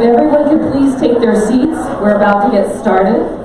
everyone could please take their seats, we're about to get started.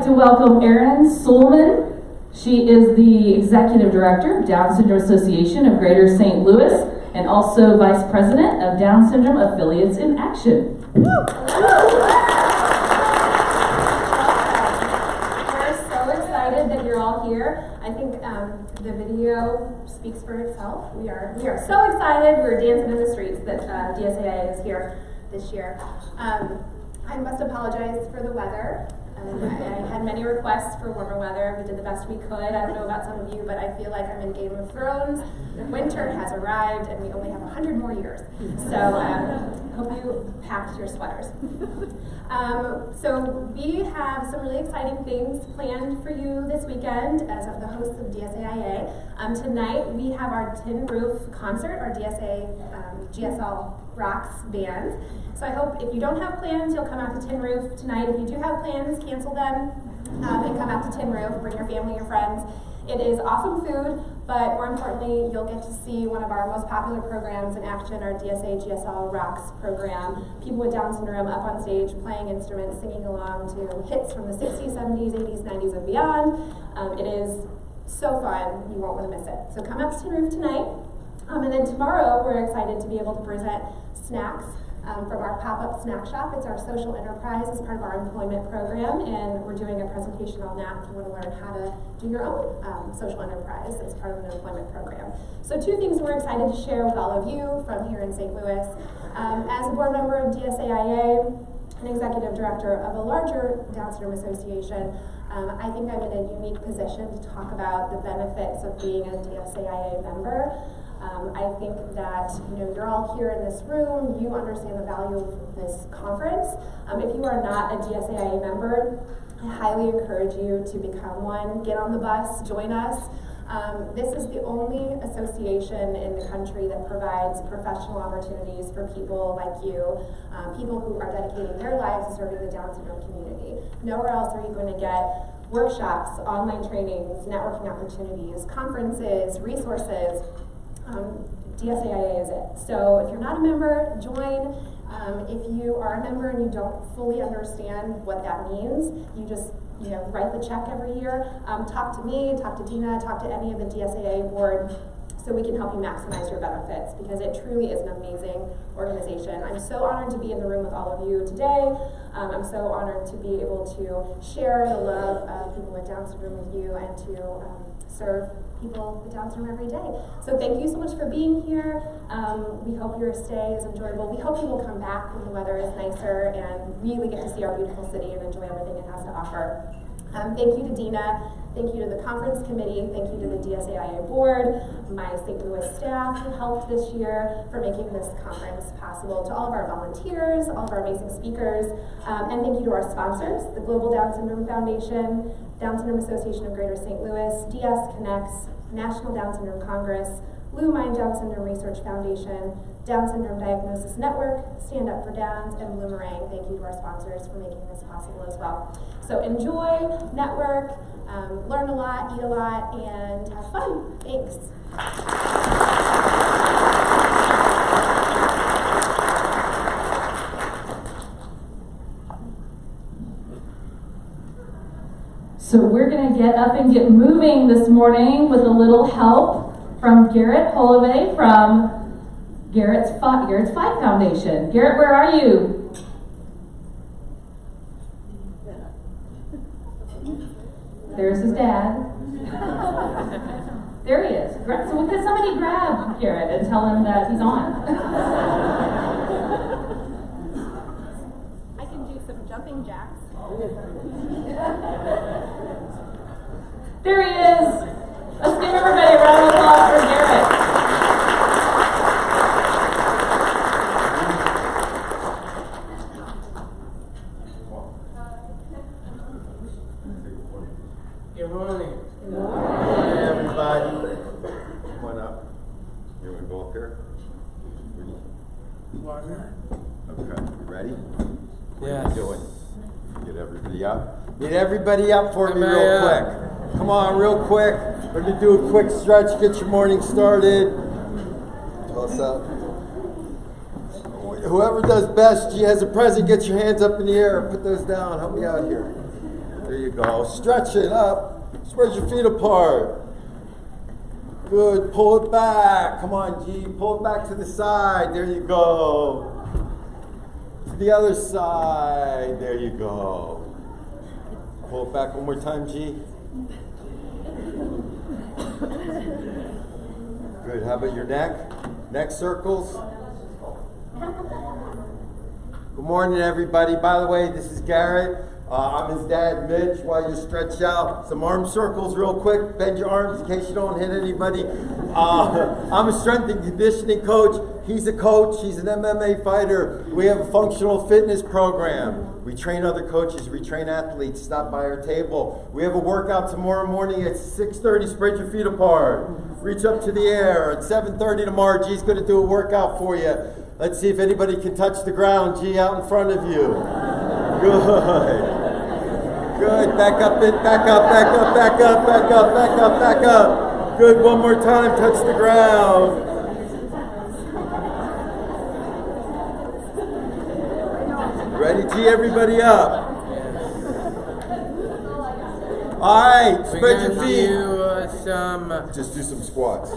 To welcome Erin Sulman. She is the Executive Director of Down Syndrome Association of Greater St. Louis and also Vice President of Down Syndrome Affiliates in Action. We're so excited that you're all here. I think the video speaks for itself. We are so excited. We're dancing in the streets that DSAIA is here this year. I must apologize for the weather. I had many requests for warmer weather. We did the best we could. I don't know about some of you, but I feel like I'm in Game of Thrones. Winter has arrived, and we only have 100 more years. So hope you packed your sweaters. So we have some really exciting things planned for you this weekend as the hosts of DSAIA. Tonight we have our Tin Roof concert, our GSL Rocks band. So I hope if you don't have plans, you'll come out to Tin Roof tonight. If you do have plans, cancel them and come out to Tin Roof. Bring your family, your friends. It is awesome food, but more importantly, you'll get to see one of our most popular programs in action, our DSA GSL Rocks program. People with Down syndrome up on stage playing instruments, singing along to hits from the 60s, 70s, 80s, 90s, and beyond. It is so fun, you won't want to miss it. So come out to Tin Roof tonight. And then tomorrow, we're excited to be able to present snacks from our pop-up snack shop. It's our social enterprise as part of our employment program, and we're doing a presentation on that if you want to learn how to do your own social enterprise as part of an employment program. So 2 things we're excited to share with all of you from here in St. Louis. As a board member of DSAIA, an executive director of a larger Down syndrome association, I think I'm in a unique position to talk about the benefits of being a DSAIA member. I think that you're all here in this room, you understand the value of this conference. If you are not a DSAIA member, I highly encourage you to become one. Get on the bus, join us. This is the only association in the country that provides professional opportunities for people like you, people who are dedicating their lives to serving the Down syndrome community. Nowhere else are you going to get workshops, online trainings, networking opportunities, conferences, resources. DSAIA is it. So if you're not a member, join. If you are a member and you don't fully understand what that means, you just write the check every year. Talk to me, talk to Dina, talk to any of the DSAIA board so we can help you maximize your benefits, because it truly is an amazing organization. I'm so honored to be in the room with all of you today. I'm so honored to be able to share the love of people with Down syndrome with you and to serve people with Down syndrome every day. So thank you so much for being here. We hope your stay is enjoyable. We hope you will come back when the weather is nicer and really get to see our beautiful city and enjoy everything it has to offer. Thank you to Dina. Thank you to the conference committee. Thank you to the DSAIA board, my St. Louis staff who helped this year for making this conference possible, to all of our volunteers, all of our amazing speakers, and thank you to our sponsors, the Global Down Syndrome Foundation, Down Syndrome Association of Greater St. Louis, DS Connects, National Down Syndrome Congress, Blue Mind Down Syndrome Research Foundation, Down Syndrome Diagnosis Network, Stand Up for Downs, and Bloomerang. Thank you to our sponsors for making this possible as well. So enjoy, network, learn a lot, eat a lot, and have fun. Thanks. So we're going to get up and get moving this morning with a little help from Garrett Holeve from Garrett's Fight Foundation. Garrett, where are you? There's his dad. There he is. So could somebody grab Garrett and tell him that he's on? I can do some jumping jacks. There he is. Let's give everybody a round of applause for Garrett. Good morning. Good morning, everybody. Come on up. You want to go up here? Okay, you ready? Yeah. What are you doing? Get everybody up. Get everybody up for me real quick. Come on, real quick. We're going to do a quick stretch, get your morning started. Toss up. Whoever does best, G has a present, get your hands up in the air. Put those down. Help me out here. There you go. Stretch it up. Spread your feet apart. Good. Pull it back. Come on, G. Pull it back to the side. There you go. To the other side. There you go. Pull it back one more time, G. Good. How about your neck? Neck circles. Good morning, everybody. By the way, this is Garrett. I'm his dad, Mitch. While you stretch out, some arm circles real quick. Bend your arms in case you don't hit anybody. I'm a strength and conditioning coach. He's a coach. He's an MMA fighter. We have a functional fitness program. We train other coaches. We train athletes. Stop by our table. We have a workout tomorrow morning at 6:30. Spread your feet apart. Reach up to the air. At 7:30 tomorrow, G's going to do a workout for you. Let's see if anybody can touch the ground, G, out in front of you. Good. Good. Back up, back up, back up, back up, back up, back up, back up. Good. One more time. Touch the ground. Ready, G? Everybody up. All right, spread your feet. Just do some squats.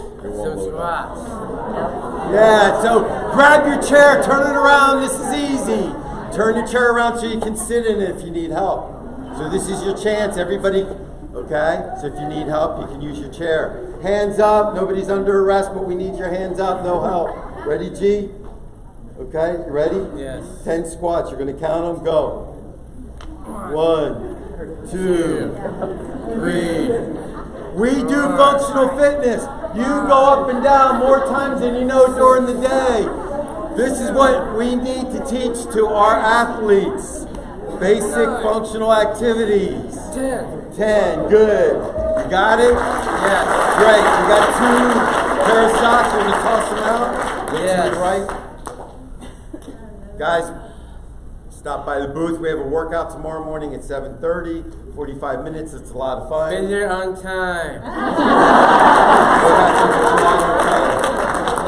Yeah, so grab your chair, turn it around. This is easy. Turn your chair around so you can sit in it if you need help. So this is your chance, everybody. Okay? So if you need help, you can use your chair. Hands up. Nobody's under arrest, but we need your hands up. No help. Ready, G? Okay, you ready? Yes. 10 squats. You're going to count them. Go. 1, 2, 3. We do functional fitness. You go up and down more times than you know during the day. This is what we need to teach to our athletes. Basic functional activities. 10. Good. You got it? Yes. Great. You got 2 pair of socks. You're going to toss them out? Yes. Right? Guys, stop by the booth. We have a workout tomorrow morning at 7:30. 45 minutes. It's a lot of fun. Been there on time.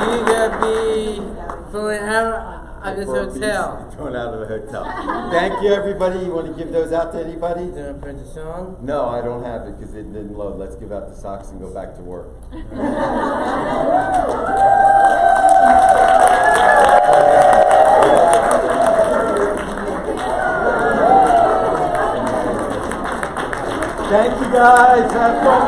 You gotta be going out of this hotel. Going out of the hotel. Thank you, everybody. You want to give those out to anybody? Do you want to put the song? No, I don't have it because it didn't load. Let's give out the socks and go back to work. Thank you, guys. Have fun.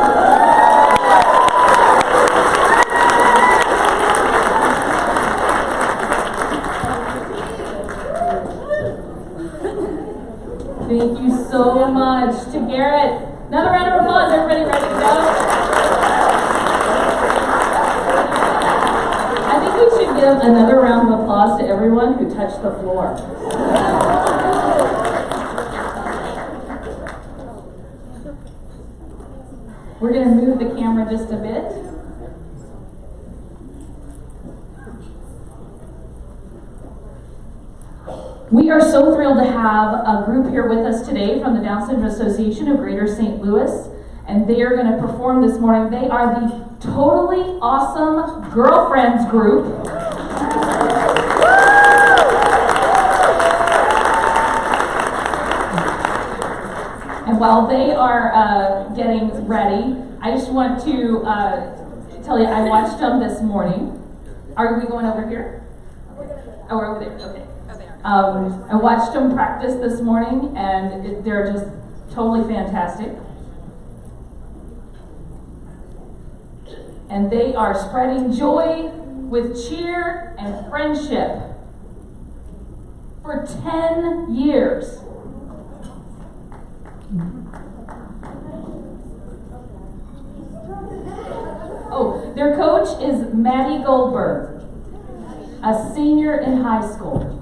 Thank you so much to Garrett. Another round of applause. Everybody ready to go? I think we should give another round of applause to everyone who touched the floor. We're going to move the camera just a bit. We are so thrilled to have a group here with us today from the Down Syndrome Association of Greater St. Louis, and they are going to perform this morning. They are the Totally Awesome Girlfriends group. And while they are getting ready, I just want to tell you, I watched them this morning. Are we going over here? Oh, we're over there. Okay. I watched them practice this morning, and they're just totally fantastic. And they are spreading joy with cheer and friendship for 10 years. Oh, their coach is Maddie Goldberg, a senior in high school.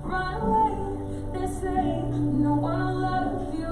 Run away, they say, no one will love you.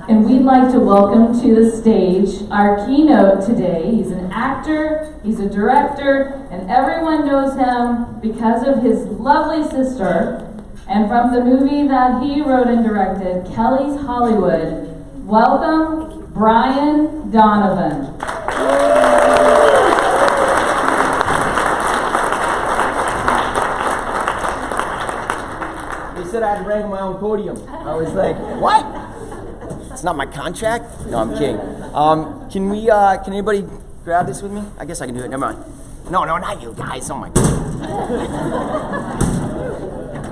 And we'd like to welcome to the stage our keynote today. He's an actor, he's a director, and everyone knows him because of his lovely sister. And from the movie that he wrote and directed, Kelly's Hollywood, welcome Brian Donovan. They said I had to rank my own podium. I was like, what? It's not my contract? No, I'm kidding. Can anybody grab this with me? I guess I can do it. Never mind. No, not you guys. Oh my God.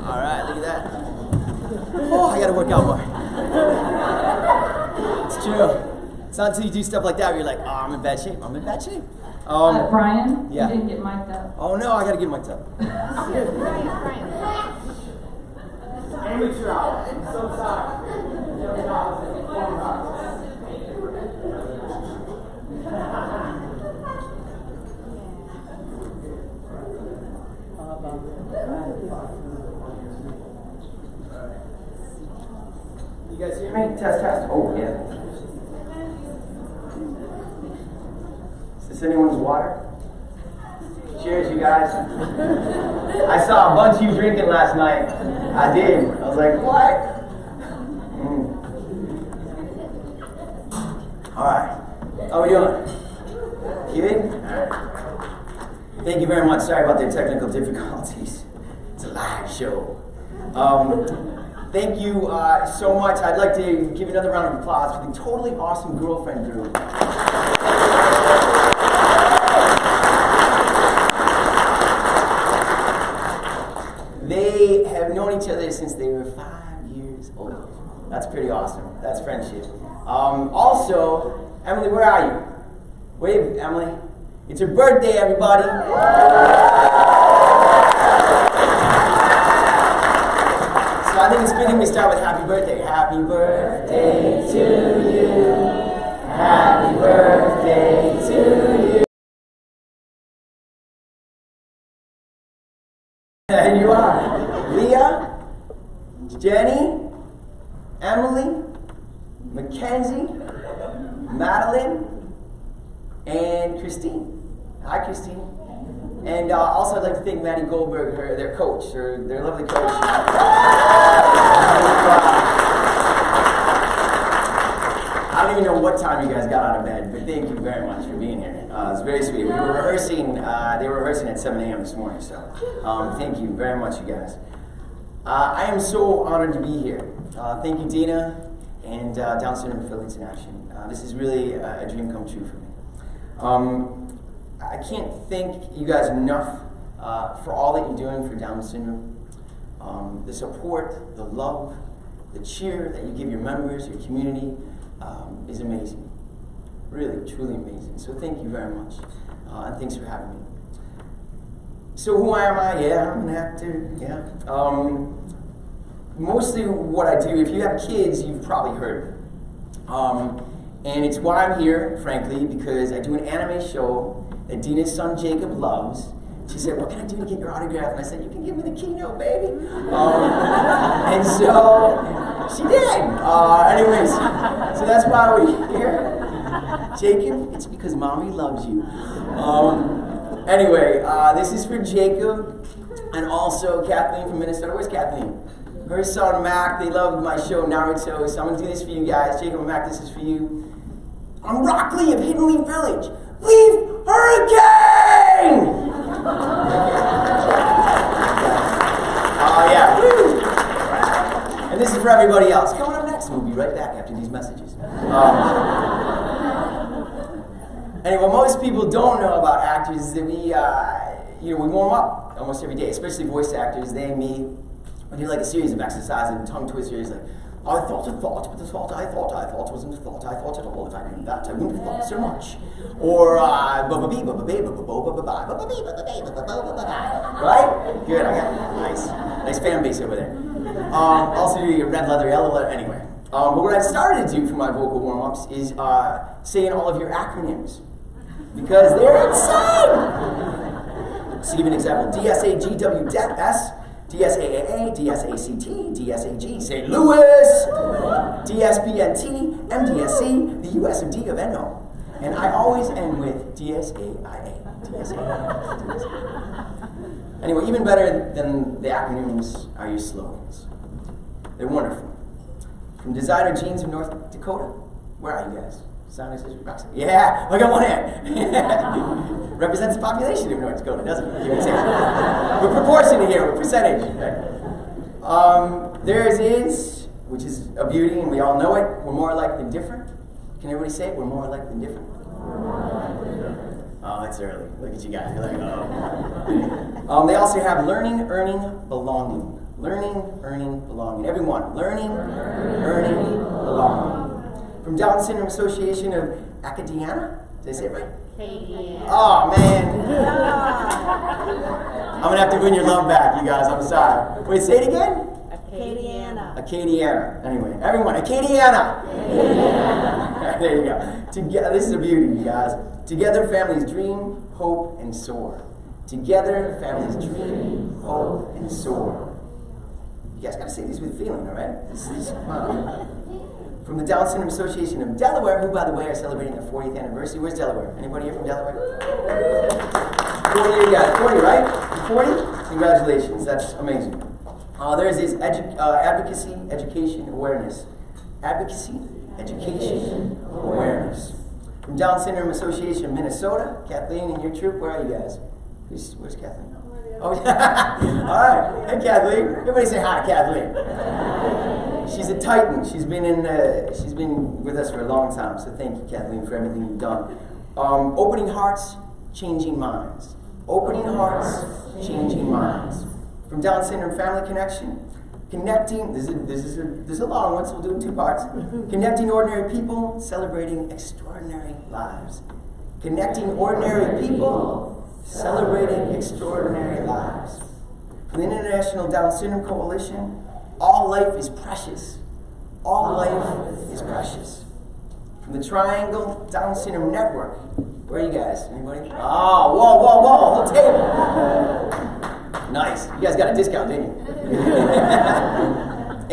All right, look at that. Oh, I gotta work out more. It's true. It's not until you do stuff like that where you're like, oh, I'm in bad shape. I'm in bad shape. Brian, yeah. You didn't get mic'd up. Oh no, I gotta get mic'd up. Brian. Amateur hour. I'm so sorry. You guys hear me? Test. Oh, yeah. Is this anyone's water? Cheers, you guys. I saw a bunch of you drinking last night. I did. I was like, what? Alright. How we doing? Good? Alright. Thank you very much. Sorry about the technical difficulties. It's a live show. Thank you so much. I'd like to give another round of applause for the totally awesome girlfriend group. They have known each other since they were 5 years old. That's pretty awesome. That's friendship. Also, Emily, where are you? Wave, Emily. It's her birthday, everybody. So I think it's fitting we start with happy birthday. Happy birthday to you. Happy birthday to you. There you are. Leah, Jenny, Emily, Mackenzie, Madeline, and Christine. Hi, Christine. And also I'd like to thank Maddie Goldberg, their coach, their lovely coach. I don't even know what time you guys got out of bed, but thank you very much for being here. It's very sweet. We were rehearsing, they were rehearsing at 7 a.m. this morning, so thank you very much, you guys. I am so honored to be here. Thank you, Dana, and Down Syndrome Affiliates in Action. This is really a dream come true for me. I can't thank you guys enough for all that you're doing for Down syndrome. The support, the love, the cheer that you give your members, your community is amazing. Really, truly amazing. So thank you very much. And thanks for having me. So who am I? Yeah, I'm an actor. Yeah. Mostly what I do, if you have kids, you've probably heard. And it's why I'm here, frankly, because I do an anime show that Dina's son Jacob loves. She said, what can I do to get your autograph? And I said, you can give me the keynote, baby. And so she did. Anyways, so that's why we're here. Jacob, it's because mommy loves you. Anyway, this is for Jacob and also Kathleen from Minnesota. Where's Kathleen? Her son Mac, they love my show Naruto, so I'm gonna do this for you guys. Jacob and Mac, this is for you. I'm Rock Lee of Hidden Leaf Village. Leaf Hurricane! Oh yeah, woo! And this is for everybody else. Coming up next, we'll be right back after these messages. Anyway, what most people don't know about actors is that we warm up almost every day, especially voice actors. They and me, we do like a series of exercises and tongue twisters, like I thought a thought, but the thought I thought wasn't a thought I thought at all. If I knew that, I wouldn't have thought so much. Or, right? Good, I got nice fan base over there. Also, your red leather, yellow leather, anyway. But what I started to do for my vocal warm-ups is saying all of your acronyms. Because they're insane! So give an example. DSAGW, DES, DSAAA, DSACT, DSAG, St. Louis, DSBNT, MDSC, the USMD of NO. And I always end with DSAIA. Anyway, even better than the acronyms are your slogans. They're wonderful. From designer jeans of North Dakota. Where are you guys? Yeah, I got one hand. Represents the population of North Dakota, doesn't it? We're proportionate here, we're percentage. Right? Theirs is, which is a beauty, and we all know it, we're more alike than different. Can everybody say it? We're more alike than different. Oh, it's early. Look at you guys. You're like, oh. They also have learning, earning, belonging. Learning, earning, belonging. Everyone, learning, earning, belonging. From Down Syndrome Association of Acadiana. Did I say it right? Acadiana. Oh, man. I'm going to have to win your love back, you guys. I'm sorry. Wait, say it again? Acadiana. Acadiana. Anyway, everyone, Acadiana. Acadiana. There you go. Together, this is a beauty, you guys. Together, families dream, hope, and soar. Together, families dream, hope, and soar. You guys got to say these with feeling, all right? This is from the Down Syndrome Association of Delaware, who, by the way, are celebrating their 40th anniversary. Where's Delaware? Anybody here from Delaware? 40, you got it. 40, right? 40? Congratulations. That's amazing. There's this advocacy, education, awareness. Advocacy, education, awareness. From Down Syndrome Association of Minnesota, Kathleen and your troop, where are you guys? Where's Kathleen? Oh, yeah. All right. Hey, Kathleen. Everybody say hi to Kathleen. She's a titan. She's been with us for a long time. So thank you, Kathleen, for everything you've done. Opening hearts, changing minds. Opening hearts, changing minds. From Down Syndrome Family Connection, connecting. This is a long one, so we'll do it in 2 parts. Connecting ordinary people, celebrating extraordinary lives. Connecting ordinary people, celebrating extraordinary lives. From the International Down Syndrome Coalition, all life is precious. All life is precious. From the Triangle Down Syndrome Network, where are you guys? Anybody? Oh, whoa, whole table. Nice. You guys got a discount, didn't you?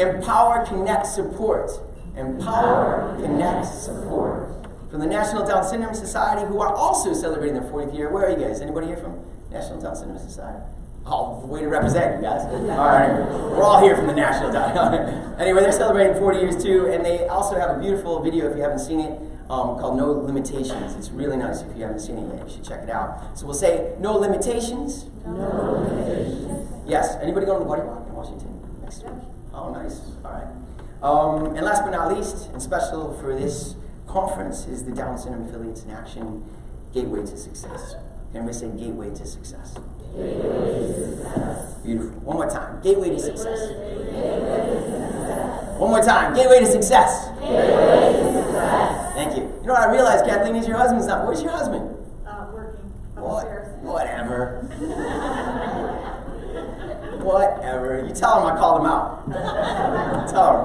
Empower, Connect, Support. Empower, Connect, Support. From the National Down Syndrome Society, who are also celebrating their 40th year. Where are you guys? Anybody here from National Down Syndrome Society? Oh, way to represent you guys. All right, we're all here from the National Down. Anyway, they're celebrating 40 years too, and they also have a beautiful video, if you haven't seen it, called No Limitations. It's really nice. If you haven't seen it yet, you should check it out. So we'll say, no limitations. No limitations. Yes. Anybody going to the Buddy Walk in Washington next week? Oh, nice. All right. And last but not least, and special for this conference, is the Down Syndrome Affiliates in Action Gateway to Success. Can we say Gateway to Success? Gateway to Success. Beautiful. One more time. Gateway to Success. Gateway to Success. One more time. Gateway to Success. Gateway to Success. Thank you. You know what I realized, Kathleen, is your husband's not. Where's your husband? Working upstairs. Whatever. Whatever. You tell him I called him out. Tell him.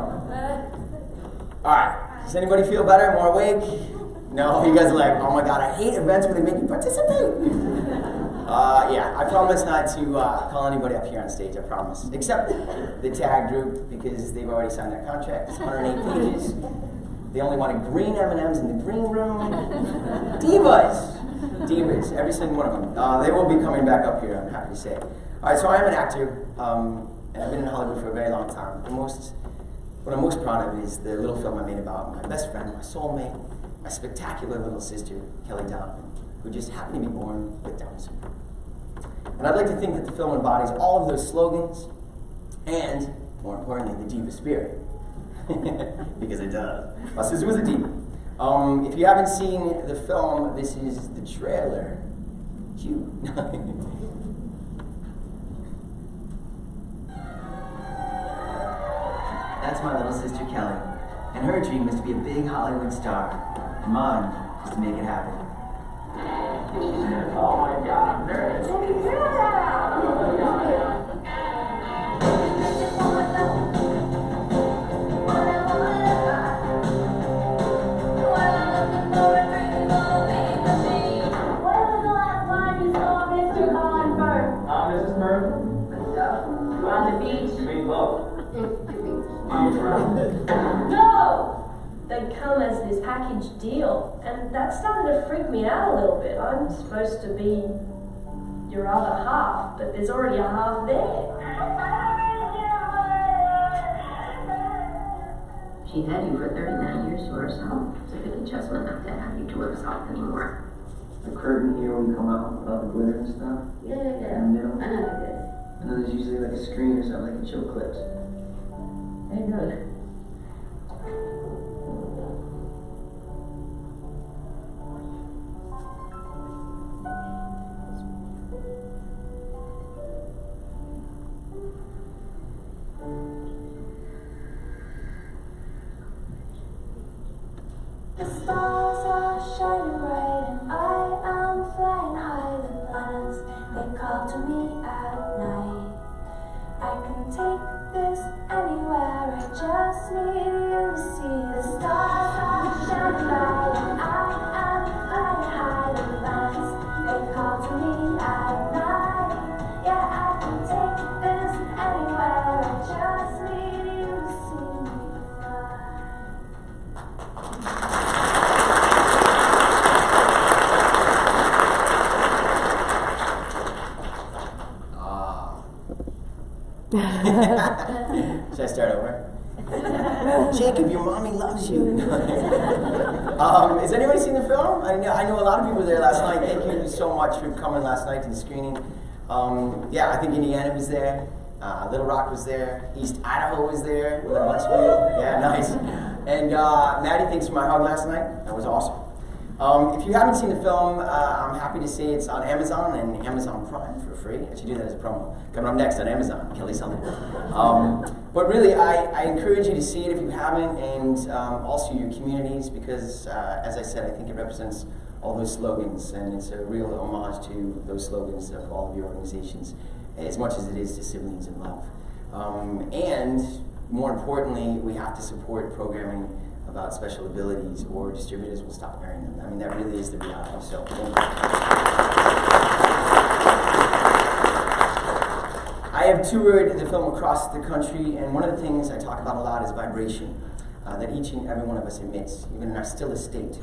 All right. Does anybody feel better, more awake? No? You guys are like, oh my God, I hate events where they make you participate. Yeah, I promise not to call anybody up here on stage, I promise. Except the TAGG group, because they've already signed that contract. It's 108 pages. They only wanted green M&Ms in the green room. Divas, every single one of them. They will be coming back up here, I'm happy to say. All right, so I am an actor, and I've been in Hollywood for a very long time. What I'm most proud of is the little film I made about my best friend, my soulmate, my spectacular little sister, Kelly Donovan, who just happened to be born with Down syndrome. And I'd like to think that the film embodies all of those slogans and, more importantly, the diva spirit. Because it does. My sister was a diva. If you haven't seen the film, this is the trailer. Cute. That's my little sister Kelly. And her dream was to be a big Hollywood star. And mine was to make it happen. Oh my God, I'm nervous. Mrs. Murphy? On the beach. We both. No! They come as this package deal, and that started to freak me out a little bit. I'm supposed to be your other half, but there's already a half there. She had you for 39 years to herself. It's a good adjustment not to have you to herself anymore. The curtain here when you come out with all the glitter and stuff. Yeah. In the middle. I know like this. And then there's usually like a screen or something like a chill clips. There you go. The stars are shining bright and I am flying high. The planets, they call to me at night. I can take this anywhere, I just need you to see. The stars are shining bright and I am flying high. The planets, they call to me at night. Yeah, I can take this anywhere, I just need you to see me fly. Should I start over? Jacob, your mommy loves you. Has anybody seen the film? I know a lot of people were there last night. Thank you so much for coming last night to the screening. Yeah, I think Indiana was there. Little Rock was there. East Idaho was there. With a bunch of you. Yeah, nice. And Maddie, thanks for my hug last night. That was awesome. If you haven't seen the film, I'm happy to say it's on Amazon and Amazon Prime for free. I should do that as a promo. Coming up next on Amazon, Kelly Sullivan. But really, I encourage you to see it if you haven't, and also your communities, because as I said, I think it represents all those slogans, and it's a real homage to those slogans of all of your organizations, as much as it is to siblings in love. And more importantly, we have to support programming about special abilities, or distributors will stop airing them. I mean, that really is the reality. So, thank you. I have toured the film across the country, and one of the things I talk about a lot is vibration that each and every one of us emits, even in our stillest state.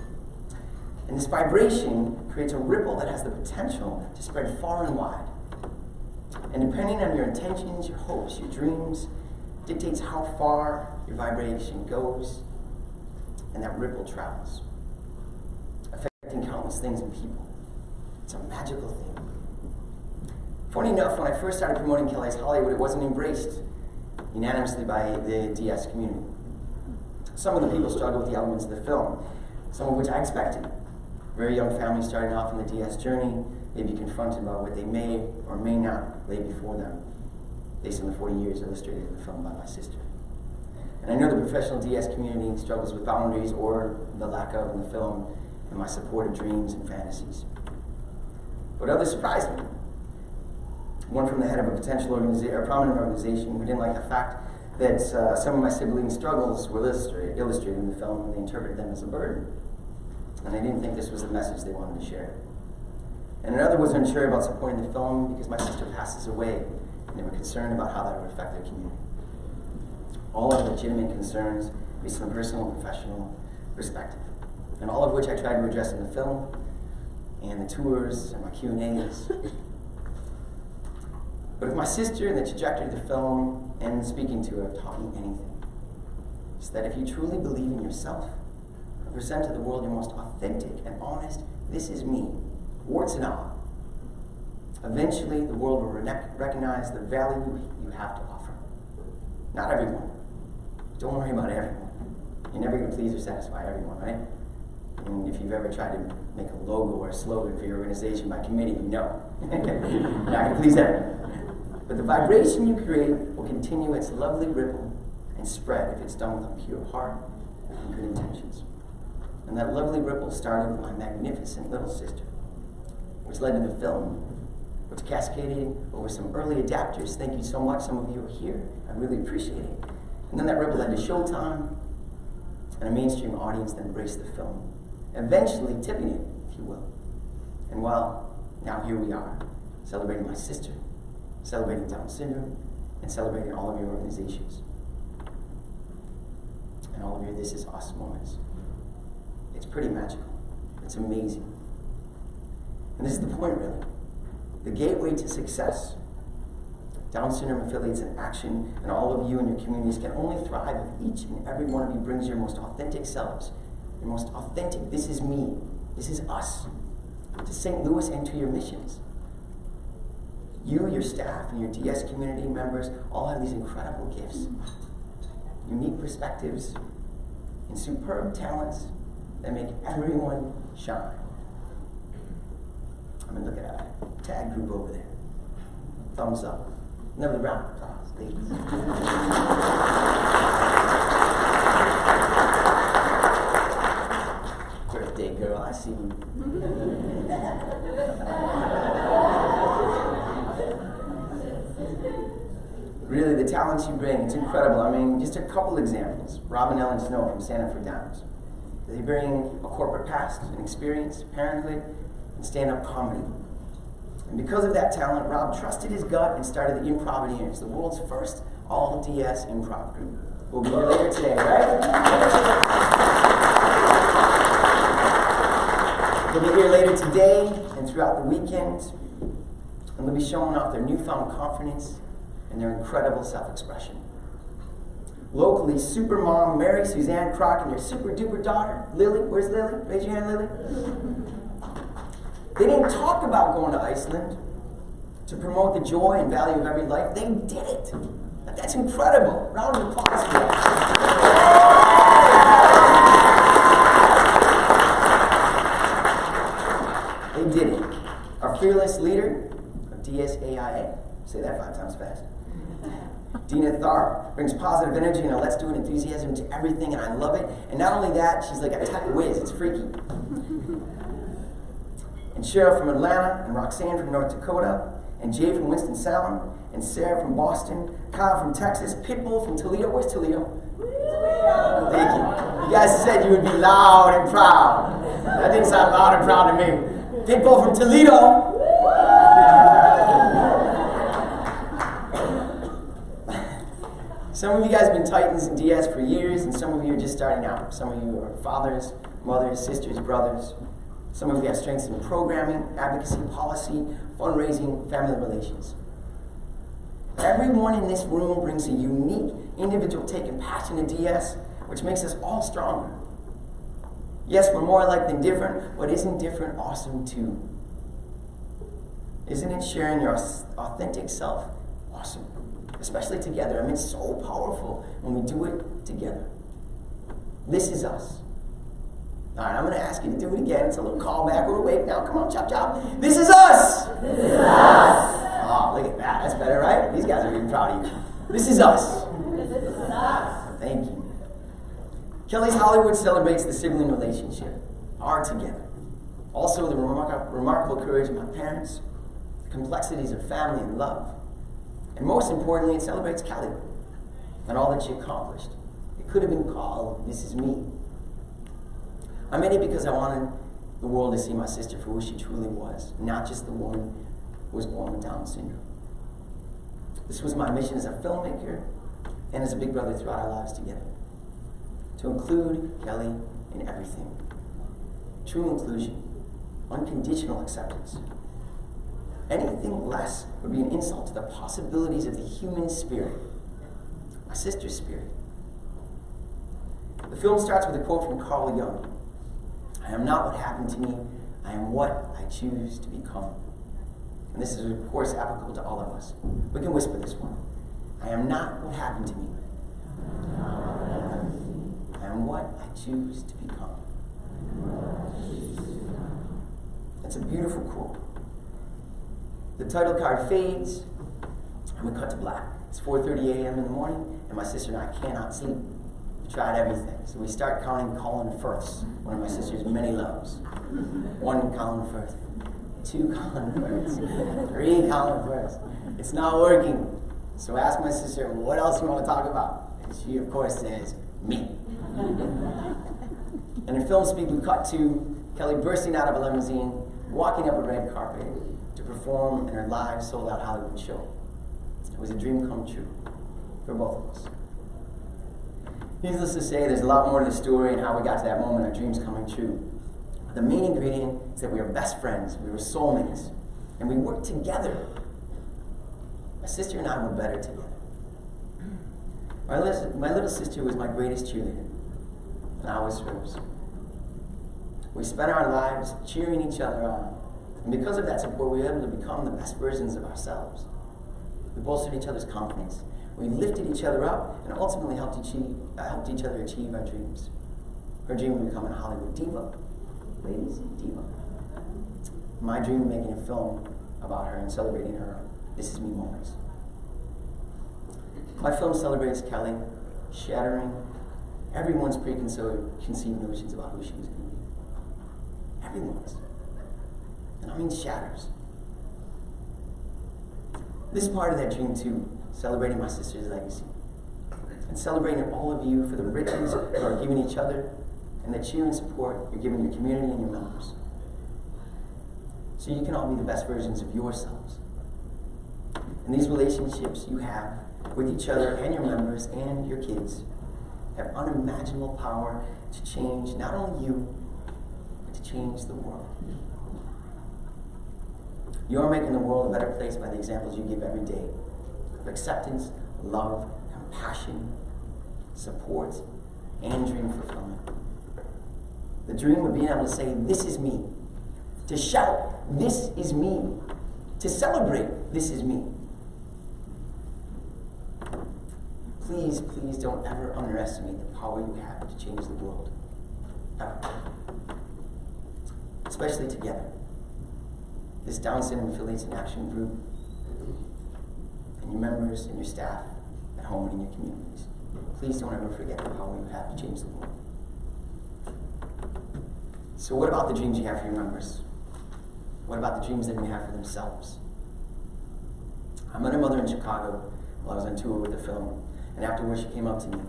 And this vibration creates a ripple that has the potential to spread far and wide. And depending on your intentions, your hopes, your dreams, dictates how far your vibration goes, and that ripple travels, affecting countless things and people. It's a magical thing. Funny enough, when I first started promoting Kelly's Hollywood, it wasn't embraced unanimously by the DS community. Some of the people struggled with the elements of the film, some of which I expected. Very young families starting off in the DS journey may be confronted by what they may or may not lay before them, based on the 40 years illustrated in the film by my sister. And I know the professional DS community struggles with boundaries or the lack of in the film and my support of dreams and fantasies. But others surprised me. One from the head of a potential organization, a prominent organization, who didn't like the fact that some of my siblings' struggles were illustrated in the film, and they interpreted them as a burden. And they didn't think this was the message they wanted to share. And another was unsure about supporting the film because my sister passes away, and they were concerned about how that would affect their community. All are legitimate concerns based on personal and professional perspective, and all of which I tried to address in the film, and the tours, and my Q&As. But if my sister and the trajectory of the film and speaking to her have taught me anything, it's that if you truly believe in yourself, and present to the world your most authentic and honest, this is me, warts and all, eventually the world will recognize the value you have to offer. Not everyone. Don't worry about everyone. You're never going to please or satisfy everyone, right? And if you've ever tried to make a logo or a slogan for your organization by committee, you know. You're not going to please everyone. But the vibration you create will continue its lovely ripple and and spread if it's done with a pure heart and good intentions. And that lovely ripple started with my magnificent little sister, which led to the film, which cascaded over some early adapters. Thank you so much. Some of you are here. I really appreciate it. And then that ripple led to Showtime and a mainstream audience that embraced the film, eventually tipping it, if you will. And well, now here we are, celebrating my sister, celebrating Down syndrome, and celebrating all of your organizations. And all of your This Is Us moments. It's pretty magical. It's amazing. And this is the point, really. The gateway to success. Down syndrome affiliates in action, and all of you and your communities can only thrive if each and every one of you brings your most authentic selves, your most authentic, this is me, this is us, to St. Louis and to your missions. You, your staff, and your DS community members all have these incredible gifts, unique perspectives, and superb talents that make everyone shine. I mean, look at that TAGG group over there. Thumbs up. Another round of applause, please. Birthday girl, I see you. Really, the talents you bring, it's incredible. I mean, just a couple examples. Rob and Ellen Snow from Sanford Downs. They bring a corporate past, an experience, parenthood, and stand-up comedy. And because of that talent, Rob trusted his gut and started the Improvineers, the world's first all-DS improv group. We'll be here later today, right? They'll be here later today and throughout the weekend, and they'll be showing off their newfound confidence and their incredible self-expression. Locally, supermom Mary Suzanne Crock and their super-duper daughter, Lily. Where's Lily? Raise your hand, Lily. They didn't talk about going to Iceland to promote the joy and value of every life. They did it. That's incredible. Round of applause for that. They did it. Our fearless leader of DSAIA, say that 5 times fast, Dina Tharp, brings positive energy and a let's do it enthusiasm to everything, and I love it. And not only that, she's like a tech whiz. It's freaky. And Cheryl from Atlanta, and Roxanne from North Dakota, and Jay from Winston-Salem, and Sarah from Boston, Kyle from Texas, Pitbull from Toledo. Where's Toledo? Thank you. You guys said you would be loud and proud. That didn't sound loud and proud to me. Pitbull from Toledo. Some of you guys have been Titans in DS for years, and some of you are just starting out. Some of you are fathers, mothers, sisters, brothers. Some of you have strengths in programming, advocacy, policy, fundraising, family relations. Everyone in this room brings a unique individual take and passion to DS, which makes us all stronger. Yes, we're more alike than different, but isn't different awesome too? Isn't it sharing your authentic self awesome? Especially together. I mean, it's so powerful when we do it together. This is us. All right, I'm going to ask you to do it again. It's a little callback. We're awake now. Come on, chop, chop. This is us. This is us. Oh, look at that. That's better, right? These guys are even proud of you. This is us. This is us. Thank you. Kelly's Hollywood celebrates the sibling relationship, our together. Also, the remarkable courage of my parents, the complexities of family and love. And most importantly, it celebrates Kelly and all that she accomplished. It could have been called This Is Me. I made it because I wanted the world to see my sister for who she truly was, not just the woman who was born with Down syndrome. This was my mission as a filmmaker and as a big brother throughout our lives together. To include Kelly in everything. True inclusion. Unconditional acceptance. Anything less would be an insult to the possibilities of the human spirit. My sister's spirit. The film starts with a quote from Carl Jung. I am not what happened to me, I am what I choose to become. And this is, of course, applicable to all of us. We can whisper this one. I am not what happened to me. I am what I choose to become. That's a beautiful quote. The title card fades, and we cut to black. It's 4:30 a.m. in the morning, and my sister and I cannot sleep. We tried everything. So we start counting Colin Firths, one of my sister's many loves. 1 Colin Firth, 2 Colin Firths, 3 Colin Firths. It's not working. So I ask my sister, what else do you want to talk about? And she, of course, says, me. And in film speak, we cut to Kelly bursting out of a limousine, walking up a red carpet to perform in her live, sold-out Hollywood show. It was a dream come true for both of us. Needless to say, there's a lot more to the story and how we got to that moment, our dreams coming true. But the main ingredient is that we were best friends, we were soulmates, and we worked together. My sister and I were better together. My little sister was my greatest cheerleader, and I was hers. We spent our lives cheering each other on, and because of that support, we were able to become the best versions of ourselves. We bolstered each other's confidence. We lifted each other up and ultimately helped each other achieve our dreams. Her dream of becoming a Hollywood diva. Ladies, diva. My dream of making a film about her and celebrating her This Is Me moments. My film celebrates Kelly, shattering everyone's preconceived notions about who she was going to be. Everyone's. And I mean shatters. This is part of that dream too, celebrating my sister's legacy. And celebrating all of you for the riches you are giving each other and the cheer and support you're giving your community and your members. So you can all be the best versions of yourselves. And these relationships you have with each other and your members and your kids have unimaginable power to change not only you, but to change the world. You're making the world a better place by the examples you give every day of acceptance, love, compassion, support, and dream fulfillment. The dream of being able to say, this is me. To shout, this is me. To celebrate, this is me. Please, please don't ever underestimate the power you have to change the world. Ever. Especially together. This Down Syndrome Affiliates in Action group, and your members and your staff at home and in your communities. Please don't ever forget the power you have to change the world. So what about the dreams you have for your members? What about the dreams they may have for themselves? I met her mother in Chicago while I was on tour with the film, and afterwards she came up to me.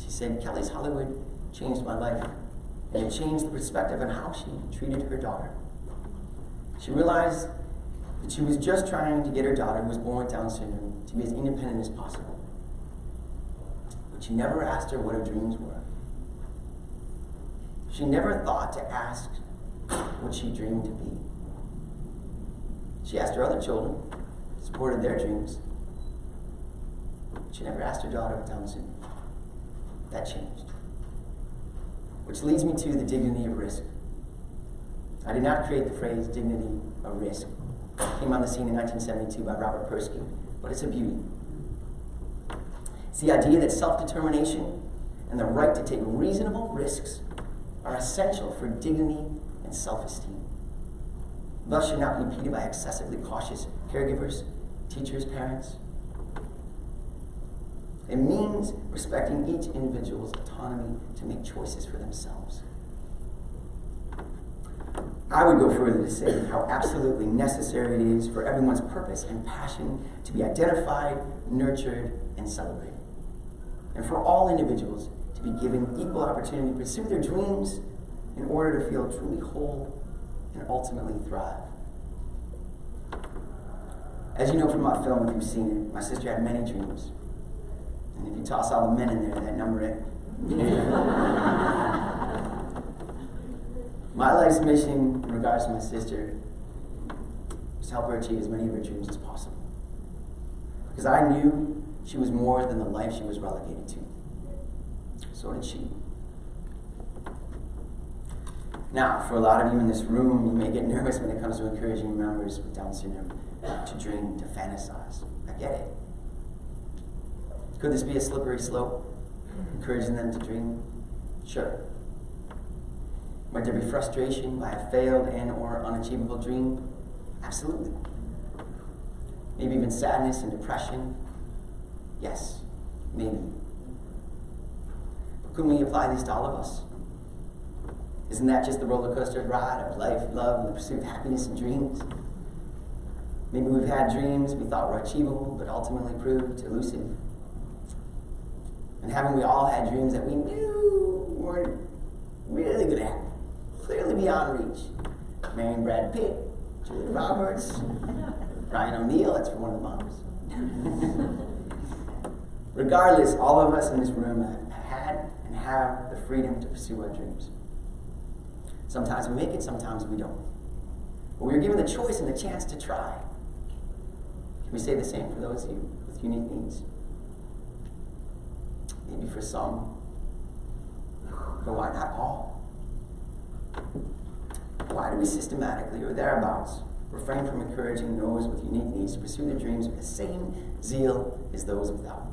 She said, Kelly's Hollywood changed my life, and it changed the perspective on how she treated her daughter. She realized that she was just trying to get her daughter, who was born with Down syndrome, to be as independent as possible. But she never asked her what her dreams were. She never thought to ask what she dreamed to be. She asked her other children, supported their dreams. But she never asked her daughter with Down syndrome. That changed. Which leads me to the dignity of risk. I did not create the phrase dignity of risk. It came on the scene in 1972 by Robert Persky, but it's a beauty. It's the idea that self-determination and the right to take reasonable risks are essential for dignity and self-esteem. Thus should not be impeded by excessively cautious caregivers, teachers, parents. It means respecting each individual's autonomy to make choices for themselves. I would go further to say how absolutely necessary it is for everyone's purpose and passion to be identified, nurtured, and celebrated. And for all individuals to be given equal opportunity to pursue their dreams in order to feel truly whole and ultimately thrive. As you know from my film, if you've seen it, my sister had many dreams. And if you toss all the men in there, that number My life's mission in regards to my sister was to help her achieve as many of her dreams as possible. Because I knew she was more than the life she was relegated to. So did she. Now, for a lot of you in this room, you may get nervous when it comes to encouraging members with Down syndrome to dream, to fantasize. I get it. Could this be a slippery slope? Encouraging them to dream? Sure. Might there be frustration by a failed and or unachievable dream? Absolutely. Maybe even sadness and depression. Yes, maybe. But couldn't we apply this to all of us? Isn't that just the roller coaster ride of life, love, and the pursuit of happiness and dreams? Maybe we've had dreams we thought were achievable, but ultimately proved elusive. And haven't we all had dreams that we knew weren't really going to happen, clearly beyond reach? Marrying Brad Pitt, Julia Roberts, Ryan O'Neal, that's for one of the moms. Regardless, all of us in this room have had and have the freedom to pursue our dreams. Sometimes we make it, sometimes we don't. But we are given the choice and the chance to try. Can we say the same for those of you with unique needs? Maybe for some, but why not all? Why do we systematically, or thereabouts, refrain from encouraging those with unique needs to pursue their dreams with the same zeal as those without?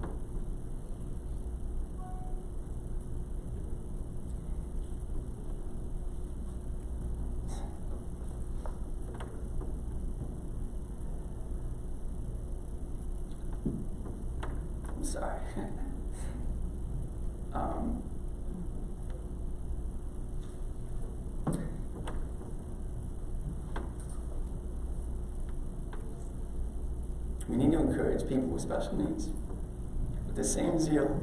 I'm sorry. We need to encourage people with special needs with the same zeal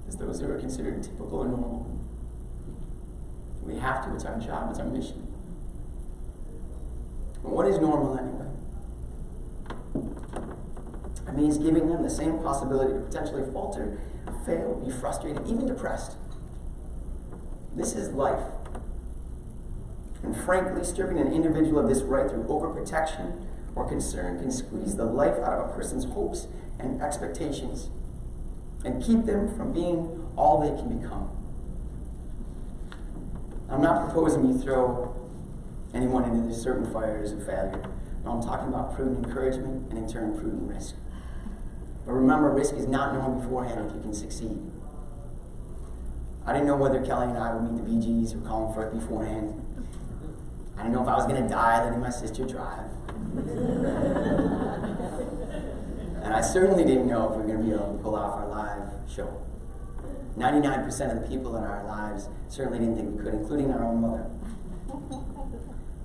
as those who are considered typical or normal. We have to, it's our job, it's our mission. And what is normal anyway? It means giving them the same possibility to potentially falter, fail, be frustrated, even depressed. This is life. And frankly, stripping an individual of this right through overprotection or concern can squeeze the life out of a person's hopes and expectations and keep them from being all they can become. I'm not proposing you throw anyone into certain fires of failure. No, I'm talking about prudent encouragement and in turn prudent risk. But remember, risk is not known beforehand if you can succeed. I didn't know whether Kelly and I would meet the Bee Gees or call them for it beforehand. I didn't know if I was going to die letting my sister drive. And I certainly didn't know if we were going to be able to pull off our live show. 99% of the people in our lives certainly didn't think we could, including our own mother.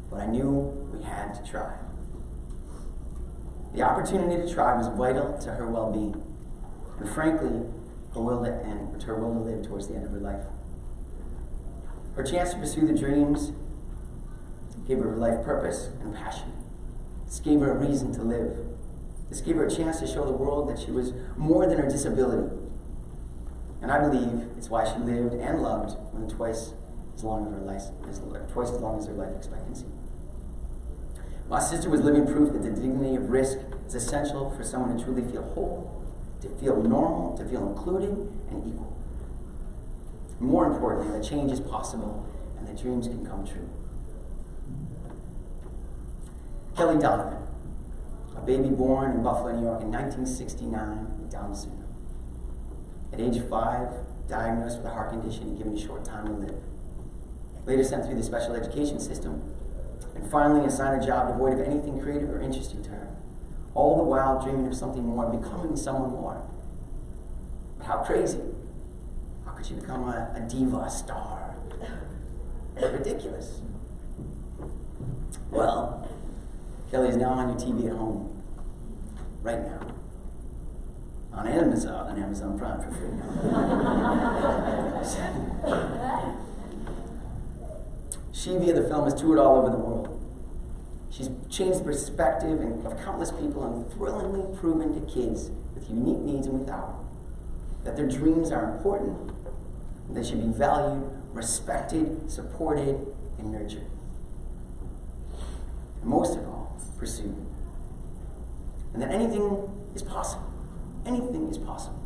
But I knew we had to try. The opportunity to try was vital to her well-being, and frankly, her will to end, her will to live towards the end of her life. Her chance to pursue the dreams gave her life purpose and passion. This gave her a reason to live. This gave her a chance to show the world that she was more than her disability. And I believe it's why she lived and loved more than twice as long as her life expectancy. My sister was living proof that the dignity of risk is essential for someone to truly feel whole, to feel normal, to feel included and equal. More importantly, that change is possible and that dreams can come true. Kelly Donovan, a baby born in Buffalo, New York in 1969 with Down syndrome. At age 5, diagnosed with a heart condition and given a short time to live. Later sent through the special education system, and finally assigned a job devoid of anything creative or interesting to her, all the while dreaming of something more, becoming someone more. But how crazy. How could she become a diva, a star? Ridiculous. Well, Kelly is now on your TV at home, right now. On Amazon Prime for free now. She, via the film, has toured all over the world. She's changed the perspective of countless people and thrillingly proven to kids with unique needs and without that their dreams are important, and they should be valued, respected, supported, and nurtured. And most of all, pursued. And that anything is possible. Anything is possible.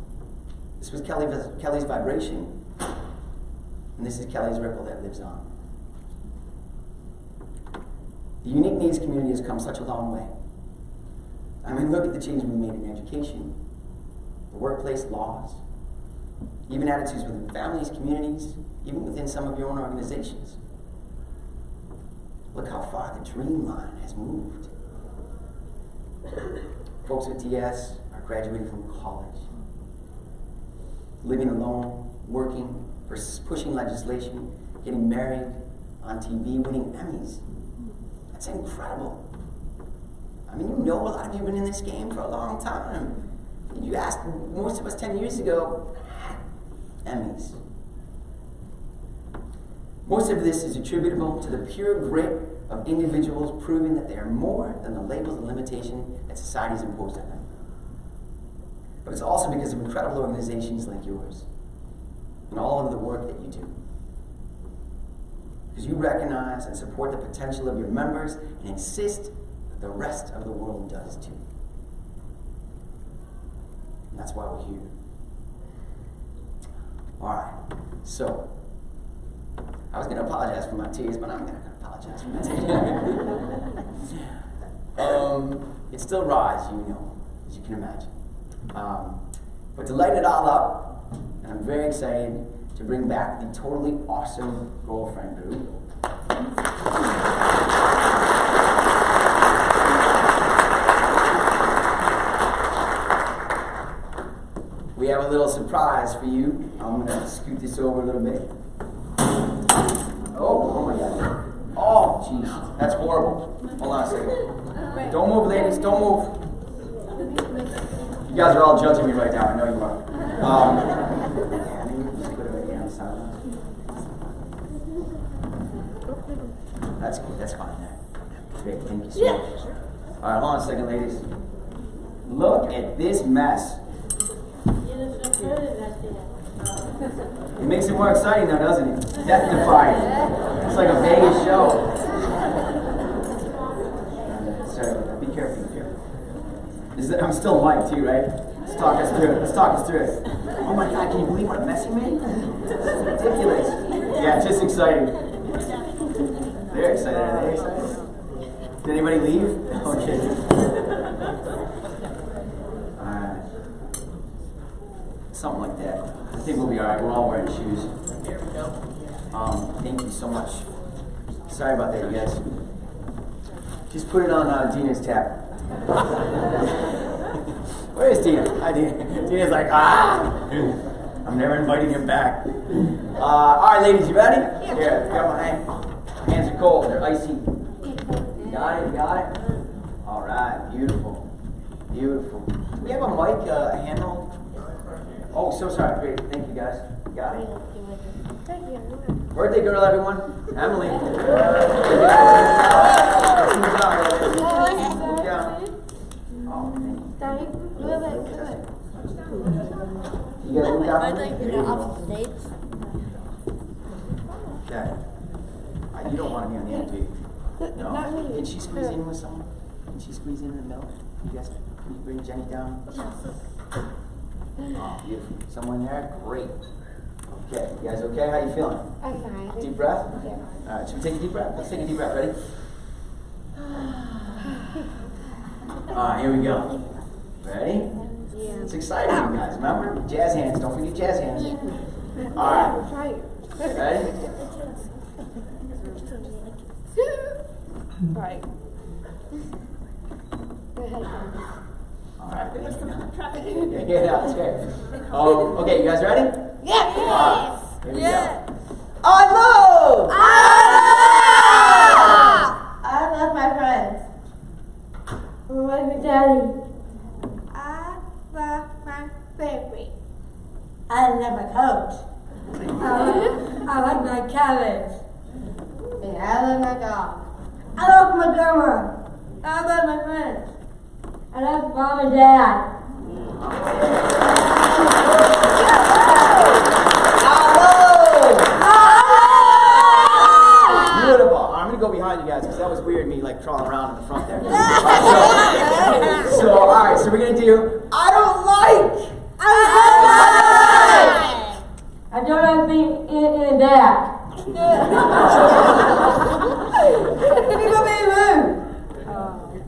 This was Kelly's vibration, and this is Kelly's ripple that lives on. The unique needs community has come such a long way. I mean, look at the change we made in education, the workplace laws, even attitudes within families, communities, even within some of your own organizations. Look how far the dream line has moved. Folks at DS are graduating from college, living alone, working, pushing legislation, getting married, on TV, winning Emmys. That's incredible. I mean, you know a lot of you have been in this game for a long time. You asked most of us 10 years ago, Emmys. Most of this is attributable to the pure grit of individuals proving that they are more than the labels and limitation that society has imposed on them. But it's also because of incredible organizations like yours and all of the work that you do. Because you recognize and support the potential of your members and insist that the rest of the world does too. And that's why we're here. Alright, so I was going to apologize for my tears, but I'm not going to apologize for my tears. It still rides, you know, as you can imagine. But to lighten it all up, and I'm very excited to bring back the totally awesome girlfriend group. We have a little surprise for you. I'm going to scoot this over a little bit. Oh my God. Oh, jeez. That's horrible. Hold on a second. Don't move, ladies. Don't move. You guys are all judging me right now. I know you are. That's good. That's fine. Great. Thank you so much. All right, hold on a second, ladies. Look at this mess. It makes it more exciting now, doesn't it? Death-defying. It's like a Vegas show. Sorry, be careful, be careful. I'm still mic'd too, right? Let's talk us through it. Let's talk us through it. Oh my God, can you believe what a mess you made? It's ridiculous. Yeah, it's just exciting. They're excited. Are they excited? Did anybody leave? Okay. Something like that. I think we'll be alright. We're all wearing shoes. There we go. Thank you so much. Sorry about that, you guys. Just put it on Dina's tab. Where is Dina? Hi, Dina. Dina's like, I'm never inviting him back. Alright, ladies, you ready? Yeah. Here, got my hand. My hands are cold. They're icy. You got it? You got it? Alright, beautiful. Beautiful. Do we have a mic, a handle? Oh, so sorry. Great. Thank you, guys. Got it. Birthday girl, everyone. Emily. You guys look out? Okay. You don't want to be on the end, do you? No? Can she squeeze in with someone? Can she squeeze in the middle? You guys, can you bring Jenny down? Oh, beautiful. Someone there? Great. Okay, you guys okay? How you feeling? I'm fine. Deep breath? Yeah. Alright, should we take a deep breath? Let's take a deep breath. Ready? Alright, here we go. Ready? Yeah. It's exciting, you guys. Remember? Jazz hands. Don't forget jazz hands. Alright. Ready? Right. Go ahead. Alright. Yeah, that's great. Okay, you guys ready? Yeah. Here we go. I love my friends. I love your daddy. I love my baby. I love my coach. I like my cabbage. And I love my dog. I love my grandma. I love my friends. I love mom and dad. Beautiful. I'm gonna go behind you guys because that was weird, me like crawling around in the front there. So all right, so we're gonna do I don't like. I don't like being in the back. People being rude.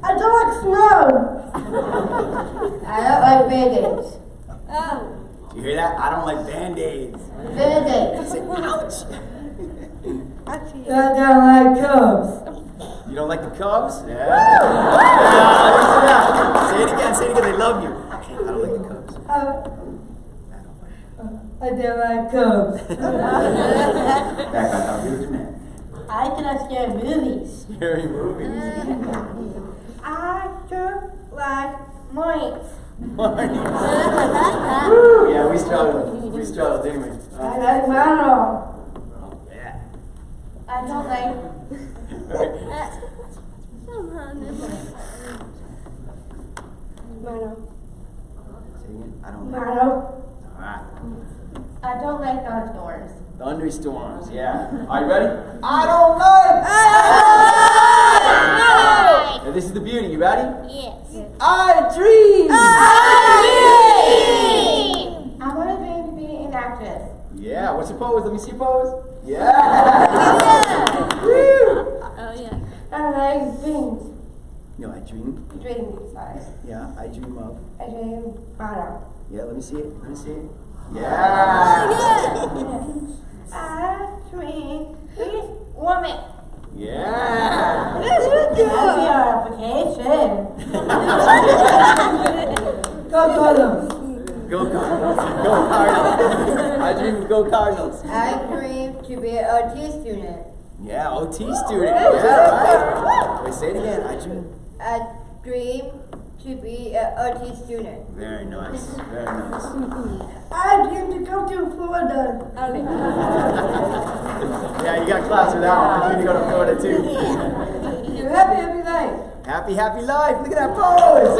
I don't like snow. I don't like Band-Aids. Do you hear that? I don't like Band-Aids. Band-Aids. Ouch. I don't like Cubs. You don't like the Cubs? Yeah. Say it again. Say it again. They love you. I don't like cubs. Back on top, huge man. I cannot scare movies. Scary movies. I don't like mice. Woo! Yeah, we struggled. We struggled, didn't we? I like Mario. Oh, yeah. I don't like. Mario. Say again? I don't know. Mario. Alright. I don't like thunderstorms. Thunderstorms, yeah. Are you ready? I don't like. Now this is the beauty. You ready? Yes. I dream. I want to dream to be an actress. Yeah. What's your pose? Let me see your pose. Yeah. Oh yeah. I like dreams. No, I dream. Dreams, sorry. Yeah, I dream of. I dream Mario. Yeah, let me see it. Let me see it. Yeah. I dream with woman. Yeah. That's your application. Go Cardinals. Go Cardinals. Go Cardinals. I dream of go Cardinals. I dream to be an OT student. Yeah, OT student. Yeah, right. Wait, say it again. I dream. I dream to be an OT student. Very nice. Very nice. I dream to go to Florida. Yeah, you got class for that one. I dream to go to Florida too. You're happy every night. Happy, happy life. Look at that pose.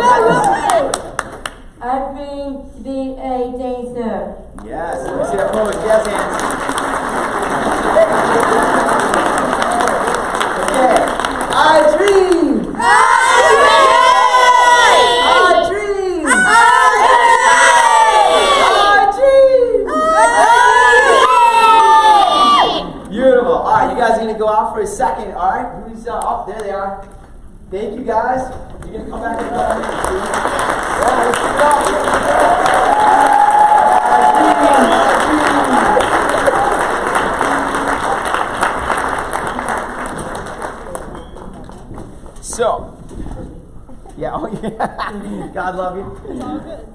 I dream to be a dancer. Yes. Let me see that pose. Yes, hands. Okay. I dream. Beautiful. All right, you guys are going to go out for a second. All right, who's up? There they are. Thank you, guys. You're going to come back and go on. Yeah, let's keep it up. So, yeah, oh yeah. God love you.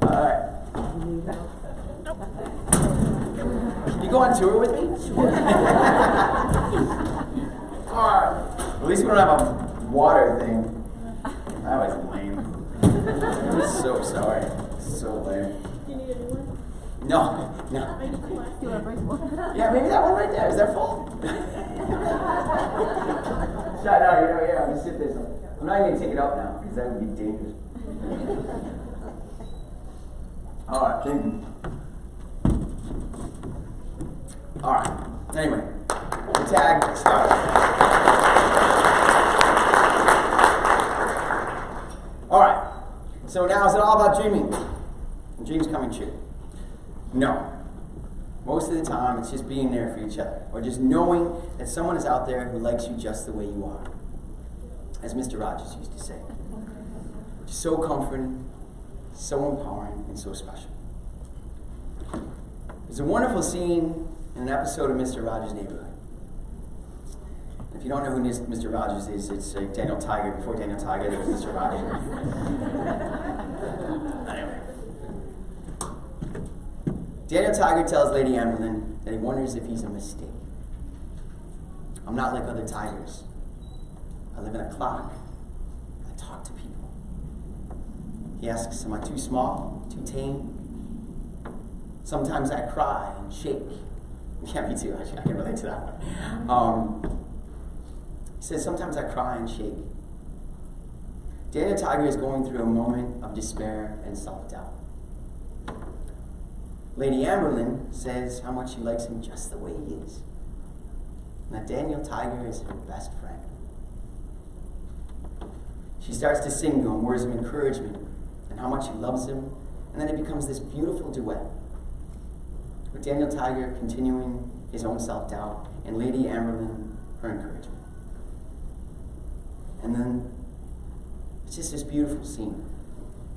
All right. Can you go on tour with me? Alright. At least we don't have a water thing. That was lame. I'm so sorry. So lame. No. Yeah, maybe that one right there. Is that full? No, yeah, I'm just sit there. I'm not even going to take it up now, because that would be dangerous. Alright, thank you. Alright, anyway, the tag starts. Alright, so now is it all about dreaming? And dreams coming true? No. Most of the time, it's just being there for each other, or just knowing that someone is out there who likes you just the way you are. As Mr. Rogers used to say. So comforting, so empowering, and so special. There's a wonderful scene in an episode of Mr. Rogers' Neighborhood. If you don't know who Mr. Rogers is, it's Daniel Tiger. Before Daniel Tiger, there was Mr. Rogers. Anyway. Daniel Tiger tells Lady Amberlin that he wonders if he's a mistake. I'm not like other tigers. I live in a clock. I talk to people. He asks, am I too small, too tame? Sometimes I cry and shake. Yeah, me too. I can relate to that one. He says, sometimes I cry and shake. Daniel Tiger is going through a moment of despair and self-doubt. Lady Amberlin says how much she likes him just the way he is. And that Daniel Tiger is her best friend. She starts to sing to him words of encouragement and how much she loves him, and then it becomes this beautiful duet. With Daniel Tiger continuing his own self-doubt, and Lady Amberlin her encouragement. And then it's just this beautiful scene.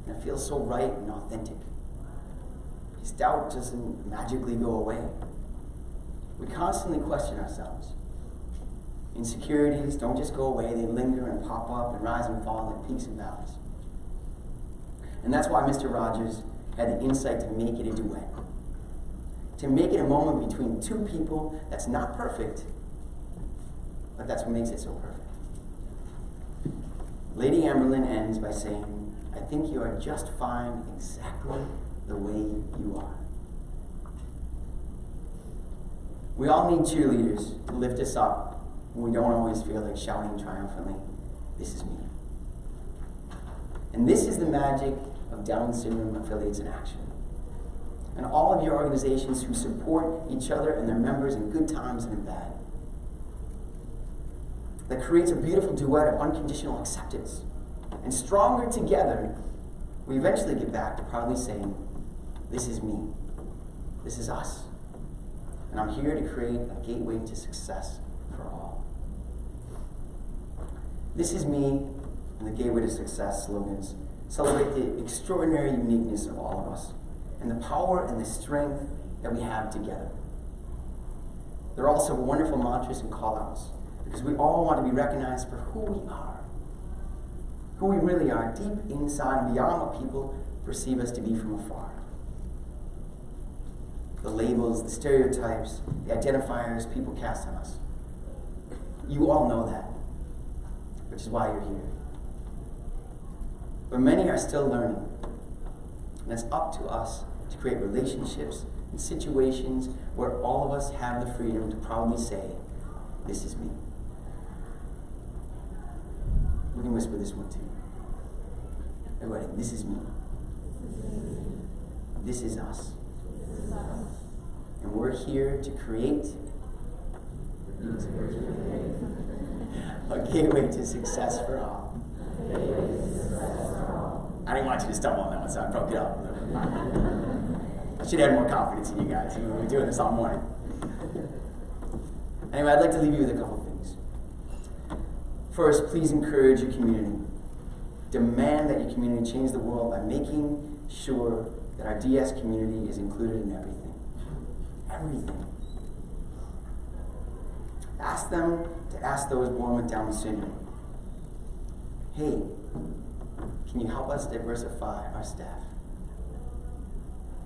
And it feels so right and authentic. His doubt doesn't magically go away. We constantly question ourselves. Insecurities don't just go away, they linger and pop up and rise and fall like peaks and valleys. And that's why Mr. Rogers had the insight to make it a duet. To make it a moment between two people that's not perfect, but that's what makes it so perfect. Lady Amberlynn ends by saying, I think you are just fine exactly the way you are. We all need cheerleaders to lift us up when we don't always feel like shouting triumphantly, this is me. And this is the magic of Down Syndrome Affiliates in Action. And all of your organizations who support each other and their members in good times and in bad. That creates a beautiful duet of unconditional acceptance. And stronger together, we eventually get back to proudly saying, this is me. This is us. And I'm here to create a gateway to success for all. This is me and the Gateway to Success slogans celebrate the extraordinary uniqueness of all of us and the power and the strength that we have together. They're also wonderful mantras and call-outs because we all want to be recognized for who we are, who we really are deep inside and beyond what people perceive us to be from afar. The labels, the stereotypes, the identifiers people cast on us. You all know that, which is why you're here. But many are still learning, and it's up to us to create relationships and situations where all of us have the freedom to proudly say, this is me. We can whisper this one too. Everybody, this is me. This is us. And we're here to create a gateway to success for all. I didn't want you to stumble on that one, so I broke it up. I should have more confidence in you guys. We've been doing this all morning. Anyway, I'd like to leave you with a couple things. First, please encourage your community. Demand that your community change the world by making sure that our DS community is included in everything. Everything. Ask them to ask those born with Down syndrome, hey, can you help us diversify our staff?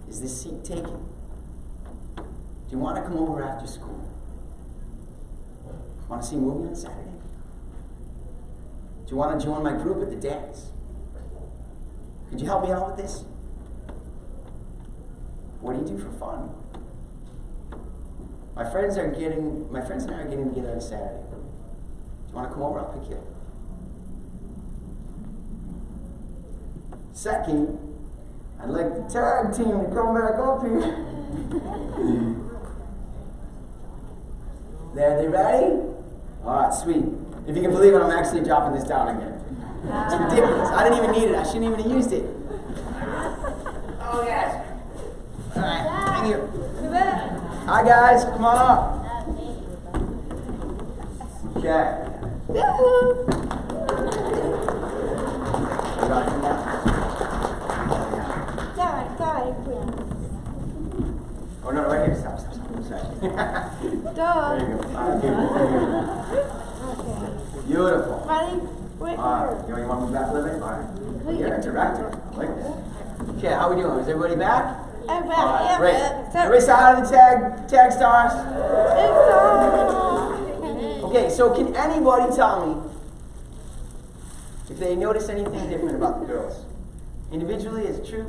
Is this seat taken? Do you want to come over after school? Want to see a movie on Saturday? Do you want to join my group at the dance? Could you help me out with this? What do you do for fun? My friends and I are getting together on Saturday. Do you want to come over? I'll pick you up. Second, I'd like the tag team to come back up here. There, they ready? All right, sweet. If you can believe it, I'm actually dropping this down again. It's ridiculous. I didn't even need it. I shouldn't even have used it. Oh, yes. All right, thank you. Hi, guys. Come on up. Okay. Oh, no, right here. Stop. Sorry. Duh. There you go. Okay. Beautiful. You want me back a little bit? All right. You're a director. I like this. Okay, how we doing? Is everybody back? Everybody, great. Everybody say hi to the tag stars. Okay, so can anybody tell me if they notice anything different about the girls? Individually, is it true?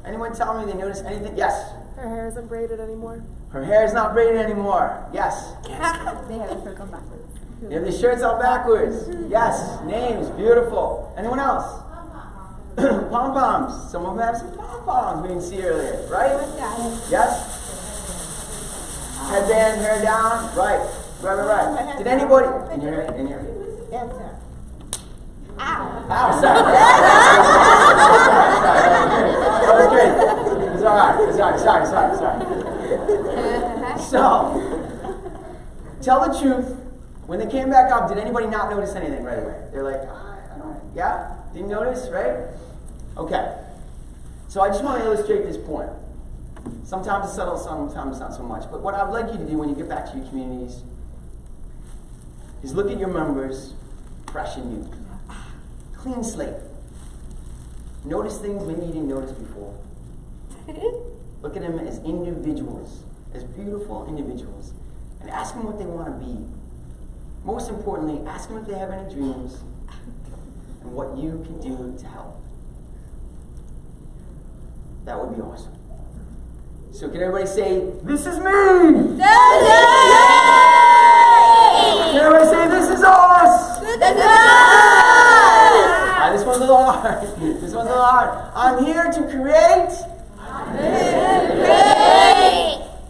Anyone tell me they notice anything? Yes. Her hair isn't braided anymore. Her hair is not braided anymore. Yes. They have their shirts on backwards. They have the shirts on backwards. Yes. Names. Beautiful. Anyone else? Pom-poms. Some of them have some pom-poms we didn't see earlier. Right? Yes? Headband, hair down. Right. Did anybody? In your hair? Yes, sir. Ow. Ow, sorry. That was good. It's alright. Sorry. So, tell the truth. When they came back up, did anybody not notice anything right away? They're like, I don't, yeah? Didn't notice, right? Okay. So I just want to illustrate this point. Sometimes it's subtle, sometimes not so much. But what I'd like you to do when you get back to your communities is look at your members fresh and new. Clean slate. Notice things maybe you didn't notice before. Look at them as individuals, as beautiful individuals, and ask them what they want to be. Most importantly, ask them if they have any dreams and what you can do to help. That would be awesome. So can everybody say, "This is me"? Can everybody say, "This is us"? This one's a little hard. This one's a little hard. I'm here to create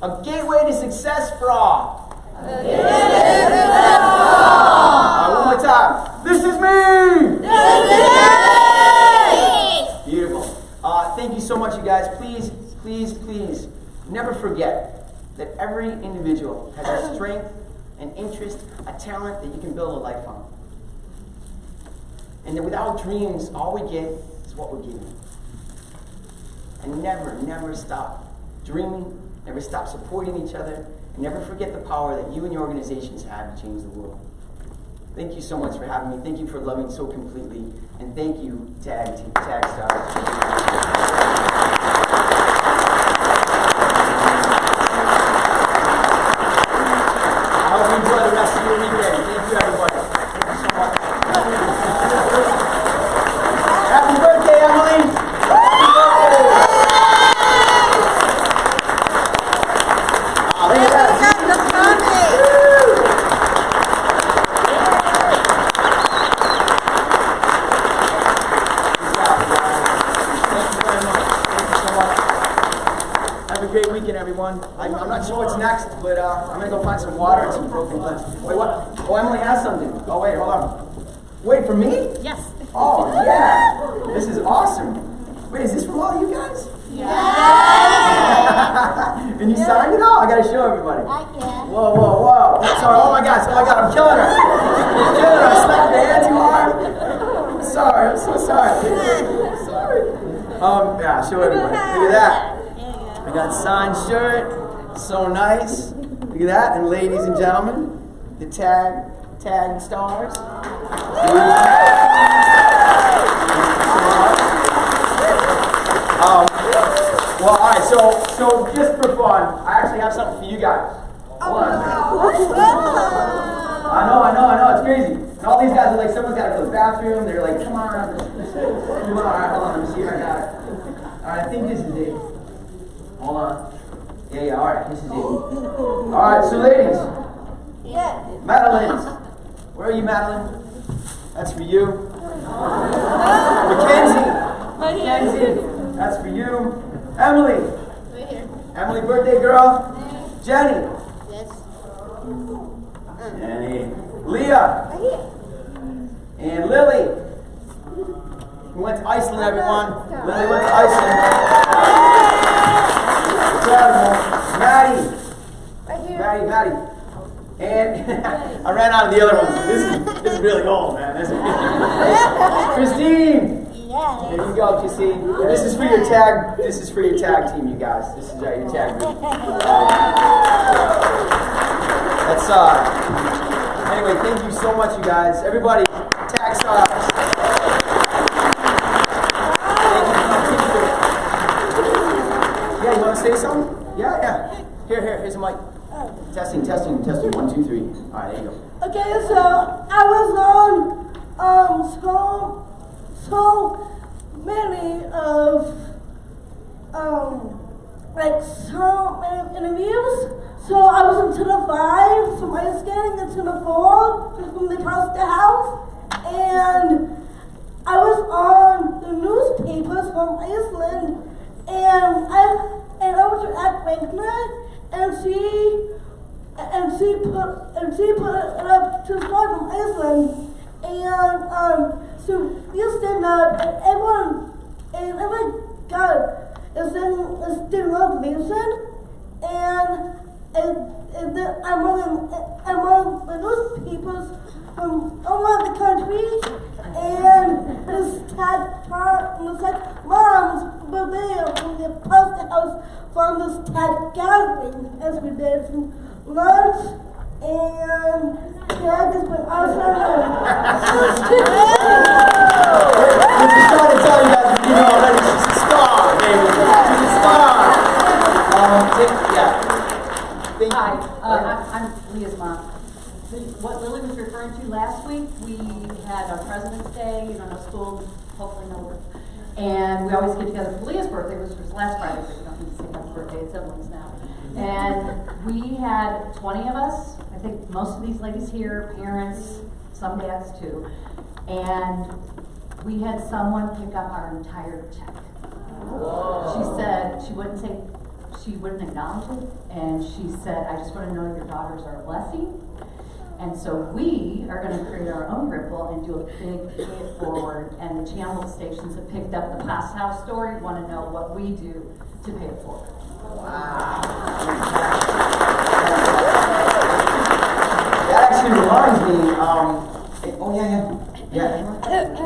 a gateway to success for all. One more time. This is me. Beautiful. Thank you so much, you guys. Please, please, please, never forget that every individual has a strength, an interest, a talent that you can build a life on. And that without dreams, all we get is what we're given. And never, never stop dreaming, never stop supporting each other, and never forget the power that you and your organizations have to change the world. Thank you so much for having me. Thank you for loving so completely. And thank you, TAGG Stars. I hope you enjoy the rest of your weekend. Thank you, everybody. Thank you so much. Happy birthday, Emily! Oh, look at that. Great weekend, everyone. I'm not sure what's next, but I'm going to go find some water and some broken glass. Wait, what? Oh, Emily has something. Oh, wait, hold on. Wait, for me? Yes. Oh, yeah. This is awesome. Wait, is this from all you guys? Yeah. And you signed it all? I got to show everybody. I can. Whoa, whoa, whoa. Sorry. Oh, my God, I'm killing her. I'm killing her. I slapped the hand too hard. I'm sorry. I'm so sorry. Sorry. Yeah, show everybody. Look at that. I got a signed shirt, so nice. Look at that, and ladies and gentlemen, the TAGG Stars. Well, all right. So just for fun, I actually have something for you guys. Hold on. I know, it's crazy. And all these guys are like, someone's got to go to the bathroom. They're like, come on. All right, hold on. Let me see if I got it. All right, I think this is it. Hold on. Yeah, all right, this is it. All right, so ladies. Yeah. Madeline. Where are you, Madeline? That's for you. Mackenzie. That's for you. Emily. Right here. Emily, birthday girl. Jenny. Yes. Jenny. Leah. Right here. And Lily. We went to Iceland, everyone. Lily went to Iceland. Incredible. Maddie. Right here. Maddie. And I ran out of the other ones. This is really old, man. Christine. Yeah. There you go, Christine. And this is for your tag. This is for your tag team, you guys. This is your tag group. Anyway, thank you so much, you guys. Everybody, TAGG Stars. Yeah, you want to say something? Yeah. Here's a mic. Testing. 1, 2, 3. All right, there you go. Okay, so I was on so many interviews. So I was in Channel 5, from ice skating, and Channel 4, from the house to house, and I was on the newspapers from Iceland, and I was at Frankfurt, and she put it up to start from Iceland, and so we stand up, and everyone got is in motivation, and I'm on the newspapers from all over the country, and this TAGG part and this moms were there from the post house from this TAGG gathering as we did some lunch, and TAGG has been awesome. We're just trying to tell you guys, she's a star, baby. She's a star. Hi, I'm Leah's mom. What Lily was referring to last week, we had our President's Day, no school, hopefully no work. And we always get together for Leah's birthday, which was last Friday, but we don't need to say happy birthday, it's siblings now. And we had 20 of us, I think most of these ladies here, parents, some dads too. And we had someone pick up our entire check. She said she wouldn't acknowledge it, and she said, I just want to know your daughters are a blessing. And so we are going to create our own ripple and do a big pay it forward, and the channel stations have picked up the Past House story, want to know what we do to pay it forward. Wow. That actually reminds me,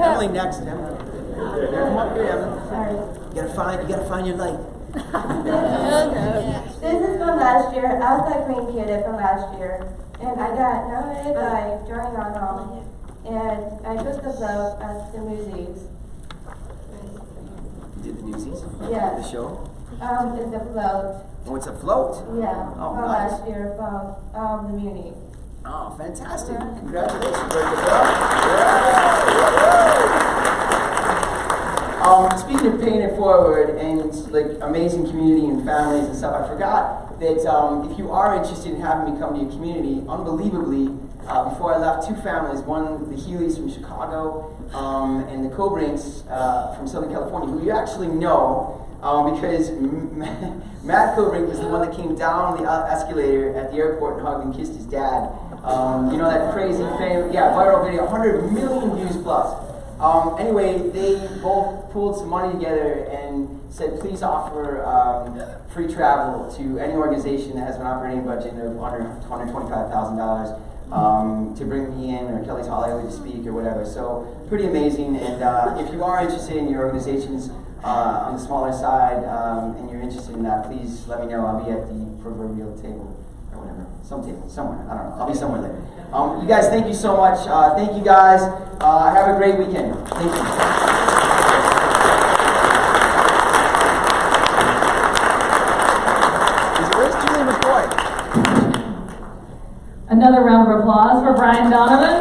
Emily next. Emily. Come up here, Emily. Sorry. You gotta find your light. This is from last year. I was that green kid from last year, and I got nominated by Drawing on Home, and I took the vote at the Newsies. You did the Newsies? Yeah. The show? It's a float. Oh, it's a float? Yeah. Oh, from nice. last year from the Muni. Oh, fantastic. Congratulations. Very good job. Speaking of paying it forward and like amazing community and families and stuff, I forgot that if you are interested in having me come to your community, unbelievably, before I left, two families, one the Healy's from Chicago and the Cobrinks from Southern California, who you actually know because Matt Cobrink was the one that came down the escalator at the airport and hugged and kissed his dad. You know that crazy viral video, 100 million views plus. Anyway, they both pooled some money together and said, please offer free travel to any organization that has an operating budget of under $125,000 to bring me in, or Kelly's Holeve to speak, or whatever. So, pretty amazing. And if you are interested in your organizations on the smaller side, and you're interested in that, please let me know. I'll be at the proverbial table. Or whatever, some table, somewhere, I don't know, I'll be somewhere there. You guys, thank you so much. Thank you guys. Have a great weekend. Thank you. Where's Julie McCoy? Another round of applause for Brian Donovan.